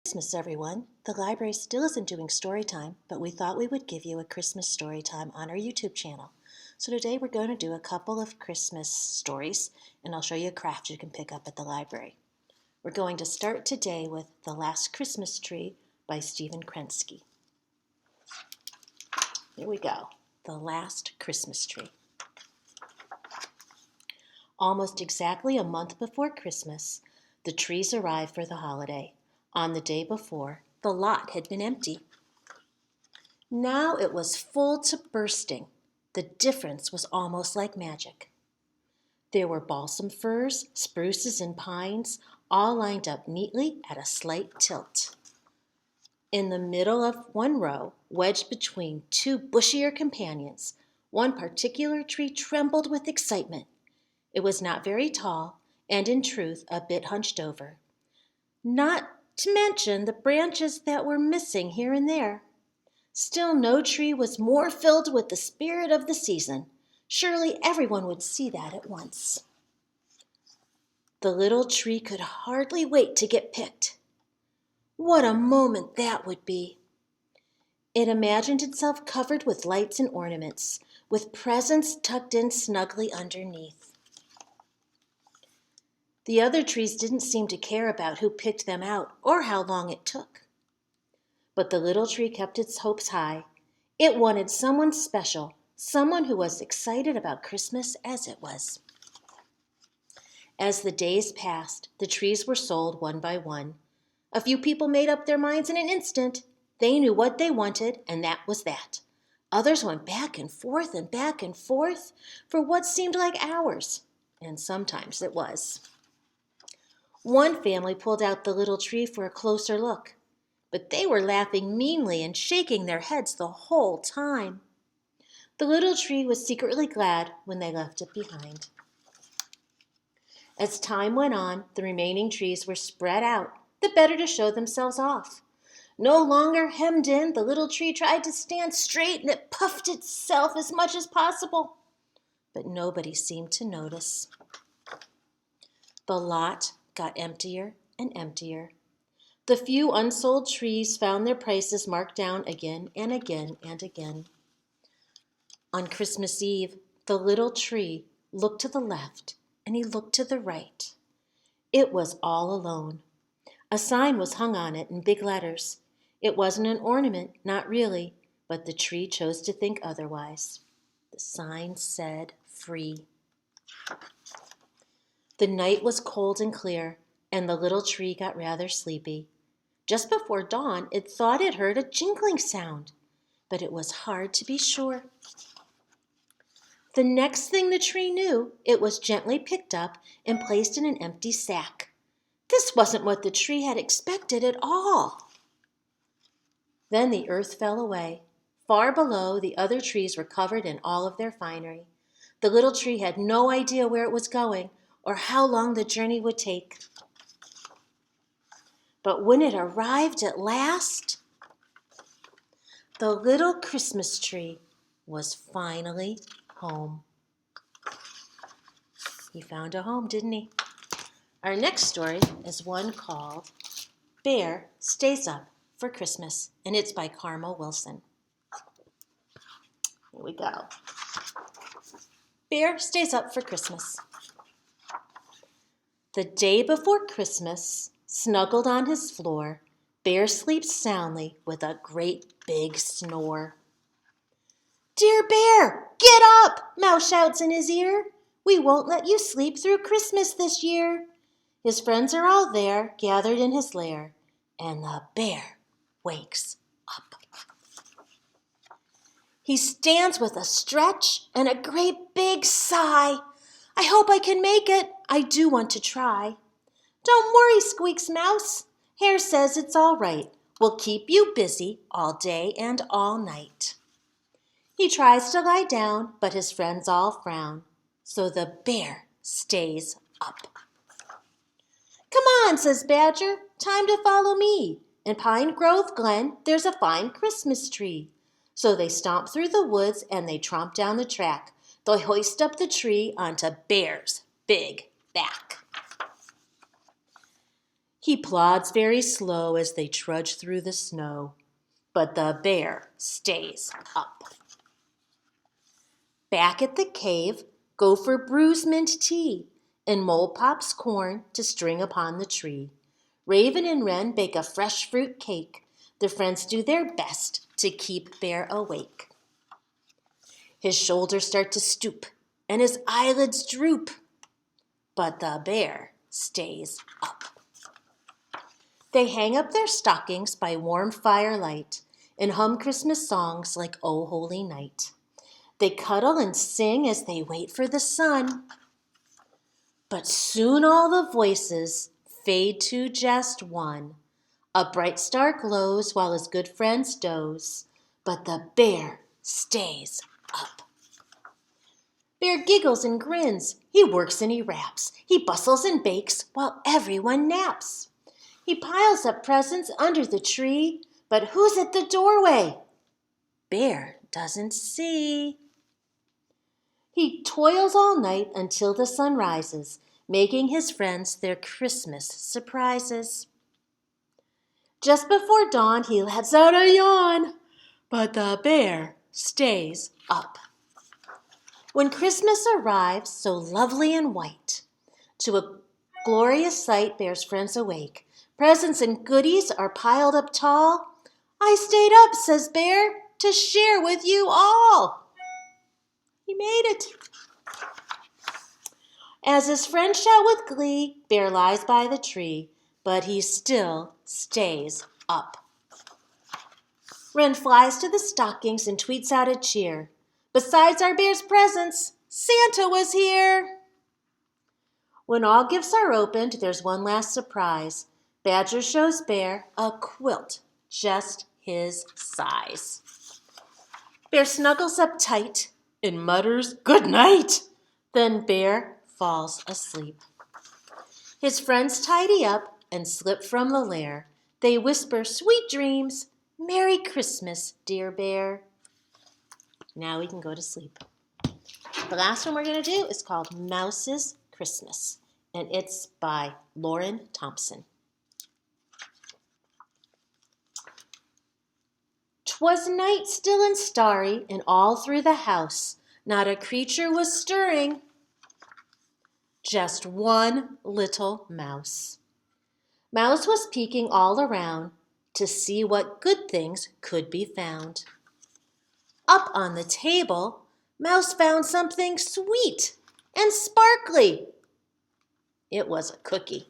Christmas, everyone. The library still isn't doing story time, but we thought we would give you a Christmas story time on our YouTube channel. So today we're going to do a couple of Christmas stories, and I'll show you a craft you can pick up at the library. We're going to start today with The Last Christmas Tree by Stephen Krensky. Here we go. The Last Christmas Tree. Almost exactly a month before Christmas, the trees arrived for the holiday. On the day before, the lot had been empty. Now it was full to bursting. The difference was almost like magic. There were balsam firs, spruces, and pines, all lined up neatly at a slight tilt. In the middle of one row, wedged between two bushier companions, one particular tree trembled with excitement. It was not very tall, and in truth a bit hunched over. Not to mention the branches that were missing here and there. Still, no tree was more filled with the spirit of the season. Surely everyone would see that at once. The little tree could hardly wait to get picked. What a moment that would be! It imagined itself covered with lights and ornaments, with presents tucked in snugly underneath. The other trees didn't seem to care about who picked them out or how long it took. But the little tree kept its hopes high. It wanted someone special, someone who was excited about Christmas as it was. As the days passed, the trees were sold one by one. A few people made up their minds in an instant. They knew what they wanted, and that was that. Others went back and forth for what seemed like hours, and sometimes it was. One family pulled out the little tree for a closer look, but they were laughing meanly and shaking their heads the whole time. The little tree was secretly glad when they left it behind. As time went on, the remaining trees were spread out, the better to show themselves off. No longer hemmed in, the little tree tried to stand straight and it puffed itself as much as possible. But nobody seemed to notice. The lot got emptier and emptier. The few unsold trees found their prices marked down again and again and again. On Christmas Eve, the little tree looked to the left and he looked to the right. It was all alone. A sign was hung on it in big letters. It wasn't an ornament, not really, but the tree chose to think otherwise. The sign said, "Free." The night was cold and clear, and the little tree got rather sleepy. Just before dawn, it thought it heard a jingling sound, but it was hard to be sure. The next thing the tree knew, it was gently picked up and placed in an empty sack. This wasn't what the tree had expected at all. Then the earth fell away. Far below, the other trees were covered in all of their finery. The little tree had no idea where it was going or how long the journey would take. But when it arrived at last, the little Christmas tree was finally home. He found a home, didn't he? Our next story is one called Bear Stays Up for Christmas, and it's by Carmel Wilson. Here we go. Bear Stays Up for Christmas. The day before Christmas, snuggled on his floor, Bear sleeps soundly with a great big snore. "Dear Bear, get up!" Mouse shouts in his ear. "We won't let you sleep through Christmas this year." His friends are all there, gathered in his lair, and the bear wakes up. He stands with a stretch and a great big sigh. "I hope I can make it. I do want to try." "Don't worry," squeaks Mouse. "Hare says it's all right. We'll keep you busy all day and all night." He tries to lie down, but his friends all frown. So the bear stays up. "Come on," says Badger. "Time to follow me. In Pine Grove Glen, there's a fine Christmas tree." So they stomp through the woods and they tromp down the track. They hoist up the tree onto Bear's big back. He plods very slow as they trudge through the snow, but the bear stays up. Back at the cave, Gopher brews mint tea, and Mole pops corn to string upon the tree. Raven and Wren bake a fresh fruit cake. The friends do their best to keep Bear awake. His shoulders start to stoop, and his eyelids droop, but the bear stays up. They hang up their stockings by warm firelight and hum Christmas songs like "O Holy Night." They cuddle and sing as they wait for the sun. But soon all the voices fade to just one. A bright star glows while his good friends doze, but the bear stays up. Bear giggles and grins. He works and he raps. He bustles and bakes while everyone naps. He piles up presents under the tree, but who's at the doorway? Bear doesn't see. He toils all night until the sun rises, making his friends their Christmas surprises. Just before dawn, he lets out a yawn, but the bear stays up. When Christmas arrives, so lovely and white, to a glorious sight Bear's friends awake. Presents and goodies are piled up tall. I stayed up, says Bear, to share with you all. He made it. As his friends shout with glee, Bear lies by the tree, but he still stays up. Wren flies to the stockings and tweets out a cheer. Besides our bear's presents, Santa was here. When all gifts are opened, there's one last surprise. Badger shows Bear a quilt, just his size. Bear snuggles up tight and mutters, "Good night." Then Bear falls asleep. His friends tidy up and slip from the lair. They whisper sweet dreams, "Merry Christmas, dear Bear." Now we can go to sleep. The last one we're going to do is called Mouse's Christmas, and it's by Lauren Thompson. 'Twas night still and starry, and all through the house not a creature was stirring, just one little mouse. Mouse was peeking all around to see what good things could be found. Up on the table, Mouse found something sweet and sparkly. It was a cookie.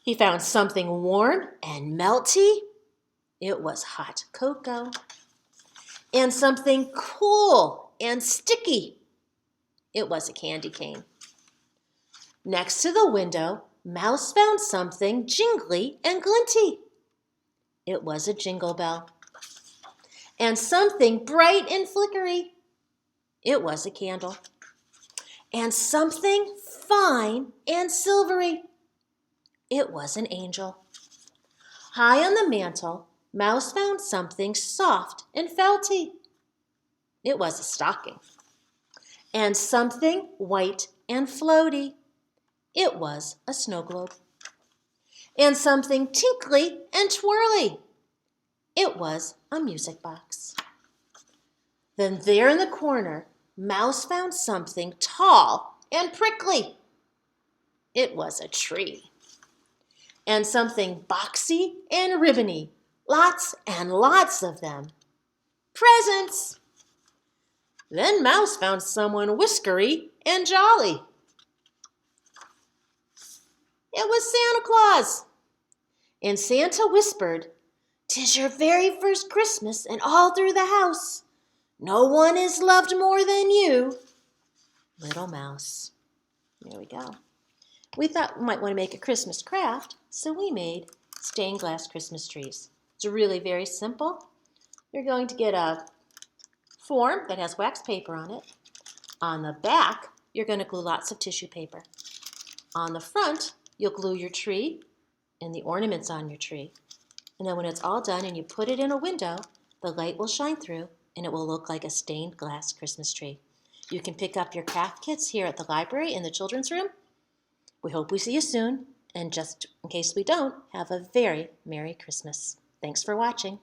He found something warm and melty. It was hot cocoa. And something cool and sticky. It was a candy cane. Next to the window, Mouse found something jingly and glinty. It was a jingle bell. And something bright and flickery. It was a candle. And something fine and silvery. It was an angel. High on the mantel, Mouse found something soft and felty. It was a stocking. And something white and floaty. It was a snow globe. And something tinkly and twirly. It was a music box. Then there in the corner, Mouse found something tall and prickly. It was a tree. And something boxy and ribbony. Lots and lots of them. Presents! Then Mouse found someone whiskery and jolly. It was Santa Claus. And Santa whispered, "'Tis your very first Christmas, and all through the house, no one is loved more than you, little mouse." There we go. We thought we might want to make a Christmas craft, so we made stained glass Christmas trees. It's really very simple. You're going to get a form that has wax paper on it. On the back, you're going to glue lots of tissue paper. On the front, you'll glue your tree and the ornaments on your tree. And then when it's all done and you put it in a window, the light will shine through and it will look like a stained glass Christmas tree. You can pick up your craft kits here at the library in the children's room. We hope we see you soon, And just in case we don't, have a very Merry Christmas. Thanks for watching.